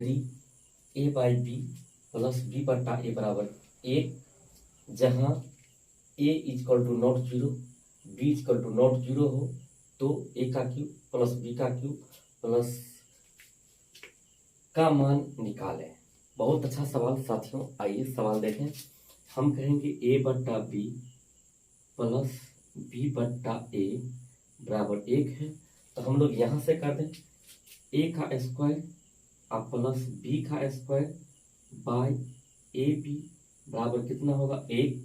यदि a by b plus b बट्टा a बराबर ए, जहाँ a is equal to not zero, b is equal to not zero हो, तो ए का क्यूब प्लस बी का क्यूब प्लस का मान निकालें। बहुत अच्छा सवाल साथियों, आइए सवाल देखें। हम कहेंगे ए बट्टा बी प्लस बी बट्टा ए बराबर 1 है, तो हम लोग यहाँ से कर दें ए का स्क्वायर और प्लस बी का स्क्वायर बाय ए बी बराबर कितना होगा 1।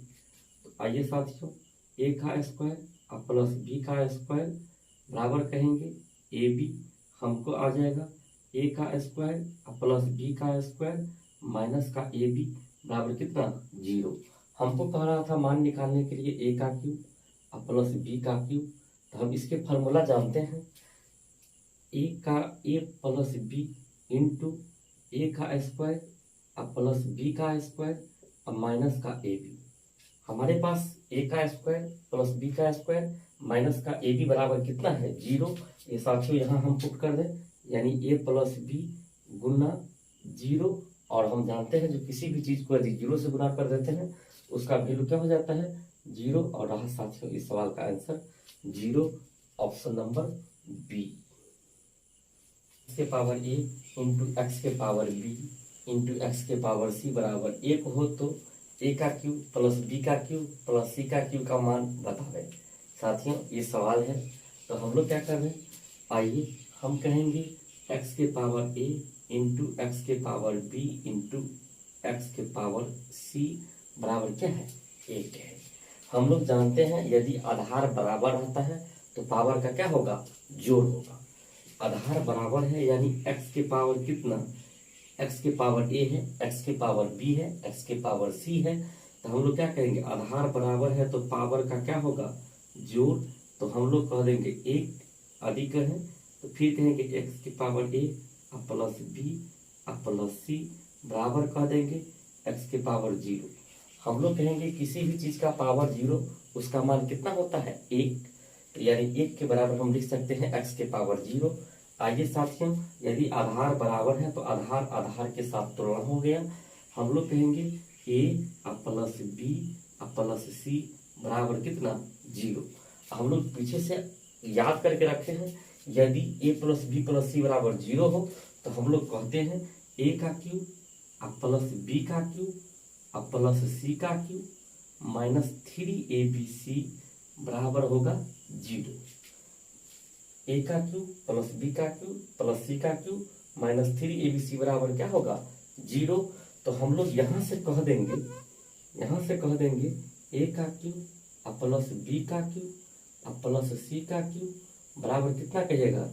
तो आइए साथियों, ए का स्क्वायर और प्लस बी का स्क्वायर बराबर कहेंगे ए बी, हमको आ जाएगा ए का स्क्वायर और प्लस बी का स्क्वायर माइनस का ए बी बराबर कितना 0। हमको कह रहा था मान निकालने के लिए ए का क्यूब और प्लस बी का क्यूब, तो हम इसके फार्मूला जानते हैं। ए का ए प्लस बी इंटू ए का स्क्वायर और प्लस बी का स्क्वायर और माइनस का ए बी। हमारे पास ए का स्क्वायर प्लस बी का स्क्वायर माइनस का ए बी बराबर कितना है 0। ये साथियों यहाँ हम पुट कर दें, यानी ए प्लस बी गुना 0। और हम जानते हैं जो किसी भी चीज को यदि 0 से गुना कर देते हैं उसका वैल्यू क्या हो जाता है 0। और रहा साथियों इस सवाल का answer 0, option number b. X के पावर ए इंटू एक्स के पावर बी इंटू एक्स के पावर सी बराबर 1 हो, तो ए का क्यूब प्लस बी का क्यूब प्लस सी का क्यूब का मान बतावें। साथियों ये सवाल है, तो हम लोग क्या कर रहे हैं, आइए हम कहेंगे एक्स के पावर ए इंटू एक्स के पावर बी इंटू एक्स के पावर सी बराबर क्या है 1 है। हम लोग जानते हैं यदि आधार बराबर रहता है तो पावर का क्या होगा जोड़ होगा। आधार बराबर है यानी x के पावर कितना, x के पावर a है, x के पावर b है, x के पावर c है, तो हम लोग क्या कहेंगे आधार बराबर है तो पावर का क्या होगा जोड़। तो हम लोग कह देंगे 1 अधिक है, तो फिर कहेंगे x के पावर a और प्लस b और प्लस c बराबर कह देंगे x के पावर 0। हम लोग कहेंगे किसी भी चीज का पावर 0 उसका मान कितना होता है 1, तो यानी 1 के बराबर हम लिख सकते हैं x के पावर 0। आइए साथियों, यदि आधार बराबर है तो आधार आधार के साथ तुलना हो गया। हम लोग कहेंगे a और प्लस b और प्लस c बराबर कितना 0। हम लोग पीछे से याद करके रखे हैं, यदि a plus b plus c बराबर 0 हो तो हम लोग कहते हैं a का क्यूब और प्लस b का क्यूब और प्लस c का क्यूब माइनस 3abc बराबर होगा 0। ए का क्यूब प्लस बी का क्यूब प्लस सी का क्यूब माइनस 3abc बराबर क्या होगा 0। तो हम लोग यहाँ से कह देंगे ए का क्यूब और प्लस बी का क्यूब और प्लस सी का क्यूब बराबर कितना कहिएगा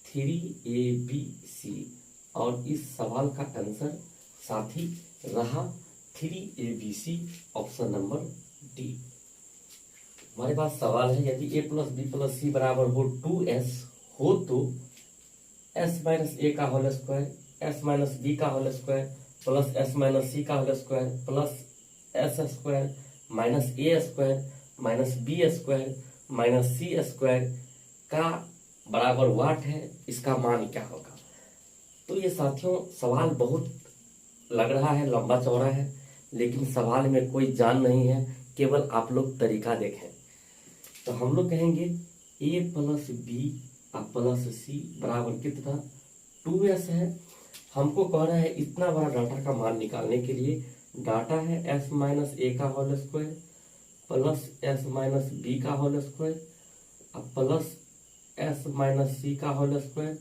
3abc। और इस सवाल का आंसर साथी रहा 3abc, ऑप्शन नंबर डी। हमारे पास सवाल है यदि a plus b plus c बराबर हो 2s हो, तो s माइनस ए का whole square s minus b का whole square plus s minus c का whole square plus s square minus a square minus b square minus c square का बराबर वाट है, इसका मान क्या होगा। तो ये साथियों सवाल बहुत लग रहा है लंबा चौड़ा है, लेकिन सवाल में कोई जान नहीं है, केवल आप लोग तरीका देखें। तो हम लोग कहेंगे a प्लस बी और प्लस सी बराबर कितना 2s है। हमको कह रहा है इतना बड़ा डाटा का मान निकालने के लिए डाटा है s माइनस ए का whole square plus s minus b का होल स्क्वायर और प्लस s माइनस सी का whole square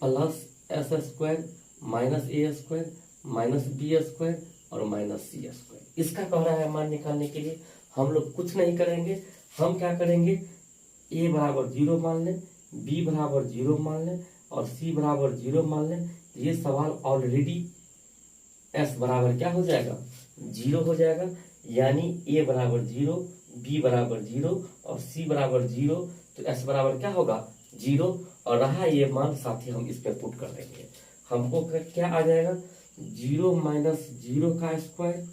plus s square minus a square minus b square और माइनस सी स्क्वायर। इसका कह रहा है मान निकालने के लिए हम लोग कुछ नहीं करेंगे, हम क्या करेंगे a बराबर 0 मान लें, b बराबर 0 मान लें और c बराबर 0 मान लें। ये सवाल ऑलरेडी s बराबर क्या हो जाएगा 0 हो जाएगा, यानी a बराबर 0, b बराबर 0 और c बराबर 0, तो s बराबर क्या होगा 0। और रहा ये मान साथी हम इस पे पुट कर देंगे, हमको क्या आ जाएगा 0 माइनस 0 का स्क्वायर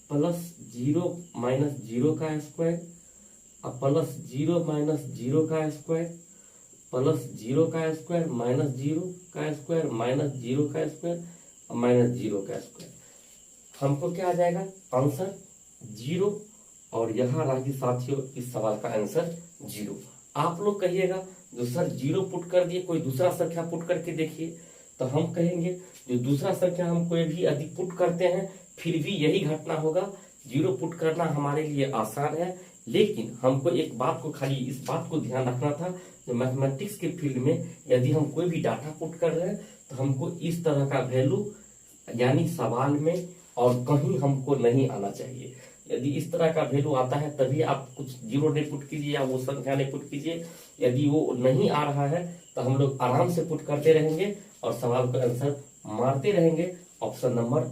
प्लस 0 माइनस 0 का स्क्वायर और प्लस 0 माइनस 0 का स्क्वायर प्लस 0 का स्क्वायर माइनस 0 का स्क्वायर माइनस 0 का स्क्वायर और माइनस 0 का स्क्वायर। हमको क्या आ जाएगा आंसर 0। और यहाँ रहा साथियों इस सवाल का आंसर 0। आप लोग कहिएगा जो सर 0 पुट कर दिए, कोई दूसरा संख्या पुट करके देखिए। तो हम कहेंगे जो दूसरा संख्या हम कोई भी यदि पुट करते हैं फिर भी यही घटना होगा। 0 पुट करना हमारे लिए आसान है, लेकिन हमको एक बात को खाली इस बात को ध्यान रखना था, जो मैथमेटिक्स के फील्ड में यदि हम कोई भी डाटा पुट कर रहे हैं तो हमको इस तरह का वैल्यू यानी सवाल में और कहीं हमको नहीं आना चाहिए। यदि इस तरह का वैल्यू आता है तभी आप कुछ 0 नहीं पुट कीजिए या वो संख्या नहीं पुट कीजिए। यदि वो नहीं आ रहा है तो हम लोग आराम से पुट करते रहेंगे और सवाल का आंसर मारते रहेंगे। ऑप्शन नंबर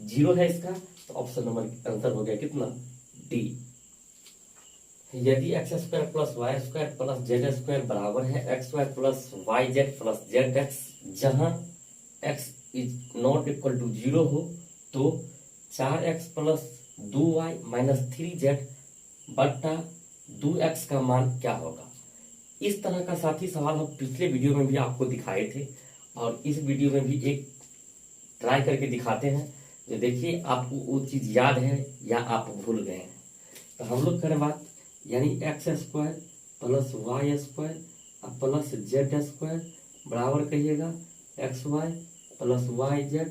0 है इसका, तो ऑप्शन नंबर आंसर हो गया कितना डी। यदि x square plus y square plus z square बराबर है x y plus y z plus z x, जहां x is not equal to 0 हो, तो 4x plus 2y minus 3z बट्टा 2x का मान क्या होगा। इस तरह का साथी सवाल हम पिछले वीडियो में भी आपको दिखाए थे और इस वीडियो में भी एक ट्राई करके दिखाते हैं। जो देखिए आपको वो चीज याद है या आप भूल गए हैं। तो हम लोग करें बात यानी x square plus y square plus z square बराबर कहिएगा x y plus y z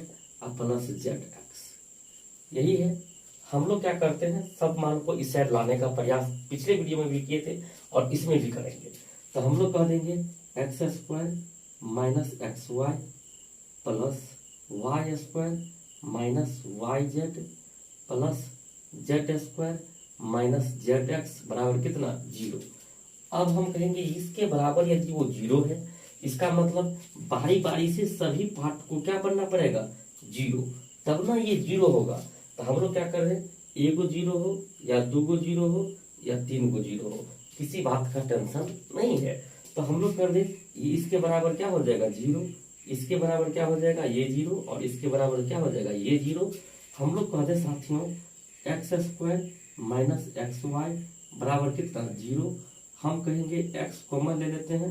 plus z x. यही है। हम लोग क्या करते हैं सब मान को इस साइड लाने का प्रयास पिछले वीडियो में भी किए थे और इसमें भी करेंगे। तो हम लोग कह देंगे x square minus x y plus y square minus y z plus z square minus z x बराबर कितना 0। अब हम कहेंगे इसके बराबर यदि वो 0 है, इसका मतलब बारी बारी से सभी पार्ट को क्या बनना पड़ेगा 0, तब ना ये 0 होगा। तो हम लोग क्या कर रहे हैं, एगो 0 हो या 2 गो 0 हो या 3 गो 0 हो, किसी बात का टेंशन नहीं है। तो हम लोग कर दे इसके बराबर क्या हो जाएगा 0, इसके बराबर क्या हो जाएगा ये 0 और इसके बराबर क्या हो जाएगा ये 0। हम लोग कहते साथियों x square minus x y बराबर कितना 0। हम कहेंगे एक्स कॉमन ले लेते हैं,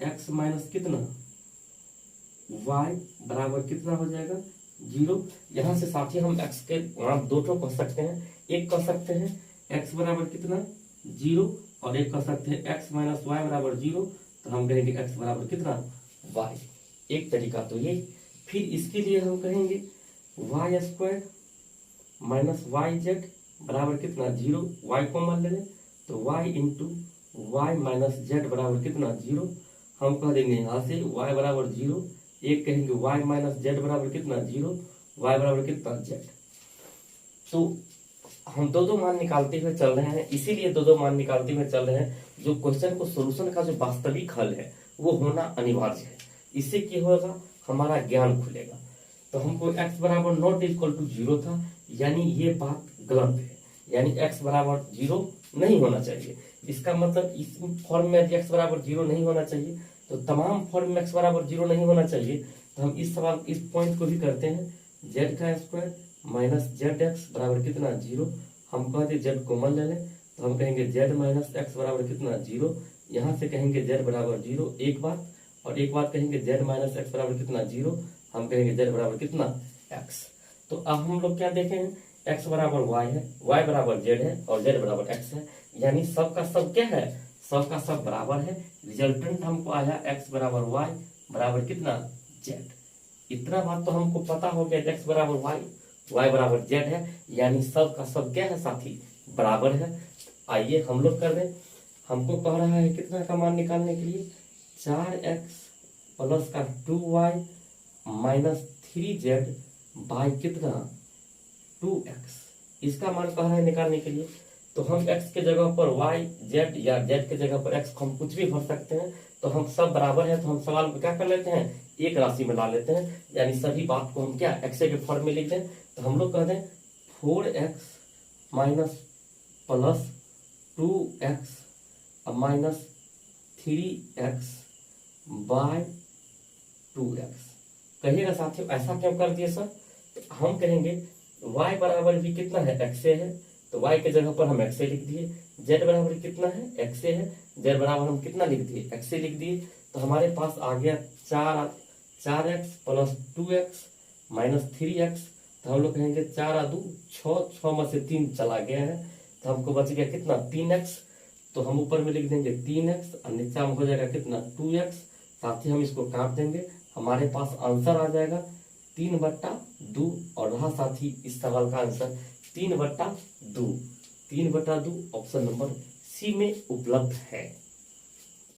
एक्स माइनस कितना वाई बराबर कितना हो जाएगा 0। यहाँ से साथी हम एक्स के आप दो ठो कह सकते हैं, एक कह सकते हैं एक्स बराबर कितना 0 और एक कह सकते हैं एक्स माइनस वाई बराबर 0। तो हम कहेंगे एक्स बराबर कितना वाई, एक तरीका तो ये। फिर इसके लिए हम कहेंगे y square minus y z बराबर कितना 0, वाई कॉमन ले लें तो y into y minus z बराबर कितना 0। हम कह देंगे यहाँ से वाई बराबर 0, एक कहेंगे वाई माइनस जेड बराबर कितना 0, वाई बराबर कितना जेड। तो हम दो मान निकालते हुए चल रहे हैं, इसीलिए दो मान निकालते हुए चल रहे हैं। जो क्वेश्चन को सोल्यूशन का जो वास्तविक हल है वो होना अनिवार्य है। इससे क्या होगा हमारा ज्ञान खुलेगा। तो हमको x बराबर नॉट इक्वल टू 0 था, यानी ये बात गलत है, यानी x बराबर 0 नहीं होना चाहिए। इसका मतलब इस फॉर्म में यदि x बराबर 0 नहीं होना चाहिए तो तमाम फॉर्म में x बराबर 0 नहीं होना चाहिए। तो हम इस सवाल इस पॉइंट को भी करते हैं z का स्क्वायर माइनस जेड एक्स बराबर कितना 0। हम कहते z कॉमन ले लें तो हम कहेंगे z माइनस एक्स बराबर कितना 0। यहाँ से कहेंगे z बराबर 0 एक बात, और एक बात कहेंगे z माइनस एक्स बराबर कितना 0। हम कहेंगे z बराबर कितना x। तो अब हम लोग क्या देखें x बराबर y है, y बराबर z है और z बराबर x है, यानी सब का सब क्या है सब का सब बराबर है। रिजल्टेंट हमको आया x बराबर y बराबर कितना z। इतना बात तो हमको पता हो गया x बराबर y, y बराबर z है, यानी सब का सब क्या है साथी बराबर है। आइए हम लोग कर दें। हमको कह रहा है कितना का मान निकालने के लिए 4x प्लस का 2y माइनस 3z बाई कितना 2x, इसका मान कह रहा है निकालने के लिए। तो हम x के जगह पर y z या z के जगह पर x हम कुछ भी भर सकते हैं। तो हम सब बराबर है तो हम सवाल को क्या कर लेते हैं एक राशि में ला लेते हैं, यानी सभी बात को हम क्या x के फॉर्म में लिख दें। तो हम लोग कह दें 4x minus plus 2x minus 3x bye 2x। कहिएगा साथियों ऐसा क्यों कर दिए सर। तो हम कहेंगे y बराबर भी कितना है x से है, तो y के जगह पर हम x से लिख दिए। z बराबर कितना है x से है, z बराबर हम कितना लिख दिए x से लिख दिए। तो हमारे पास आ गया 4x plus 2x minus 3x। तो हम लोग कहेंगे 4 आ 2 6, 6 में से 3 चला गया है, तो हमको बच गया कितना 3x। तो हम ऊपर में लिख देंगे 3x और नीचे में हो जाएगा कितना 2x। साथ ही हम इसको काट देंगे, हमारे पास आंसर आ जाएगा 3/2। और रहा साथी इस सवाल का आंसर 3/2। 3/2 ऑप्शन नंबर सी में उपलब्ध है।